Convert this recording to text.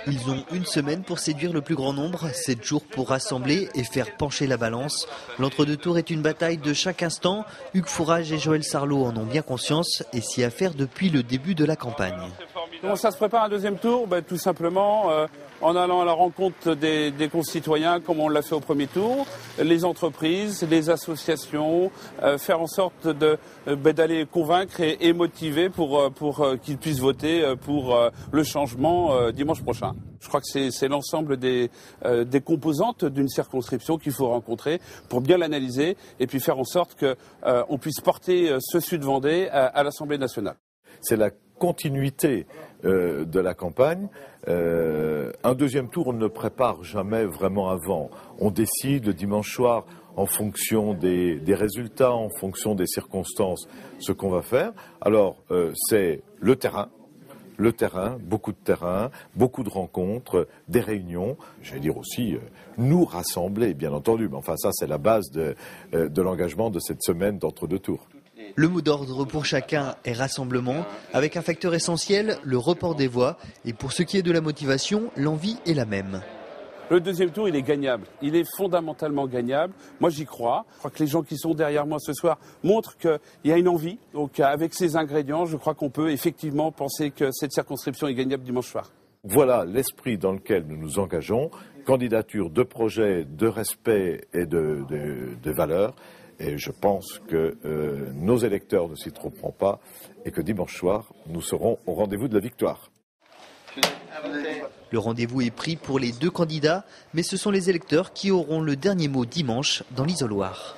Ils ont une semaine pour séduire le plus grand nombre, 7 jours pour rassembler et faire pencher la balance. L'entre-deux tours est une bataille de chaque instant. Hugues Fourage et Joël Sarlot en ont bien conscience et s'y affairent depuis le début de la campagne. Comment ça se prépare un deuxième tour ? Tout simplement en allant à la rencontre des concitoyens comme on l'a fait au premier tour, les entreprises, les associations, faire en sorte d'aller convaincre et motiver pour qu'ils puissent voter pour le changement dimanche prochain. Je crois que c'est l'ensemble des composantes d'une circonscription qu'il faut rencontrer pour bien l'analyser et puis faire en sorte qu'on puisse porter ce Sud-Vendée à l'Assemblée nationale. C'est la continuité de la campagne. Un deuxième tour, on ne le prépare jamais vraiment avant. On décide le dimanche soir en fonction des résultats, en fonction des circonstances, ce qu'on va faire. Alors, c'est le terrain, beaucoup de rencontres, des réunions. Je vais dire aussi, nous rassembler, bien entendu. Mais enfin, ça, c'est la base de l'engagement de cette semaine d'entre-deux tours. Le mot d'ordre pour chacun est rassemblement, avec un facteur essentiel, le report des voix. Et pour ce qui est de la motivation, l'envie est la même. Le deuxième tour, il est gagnable. Il est fondamentalement gagnable. Moi, j'y crois. Je crois que les gens qui sont derrière moi ce soir montrent qu'il y a une envie. Donc, avec ces ingrédients, je crois qu'on peut effectivement penser que cette circonscription est gagnable dimanche soir. Voilà l'esprit dans lequel nous nous engageons. Candidature de projet, de respect et de valeurs. Et je pense que nos électeurs ne s'y tromperont pas et que dimanche soir, nous serons au rendez-vous de la victoire. Le rendez-vous est pris pour les deux candidats, mais ce sont les électeurs qui auront le dernier mot dimanche dans l'isoloir.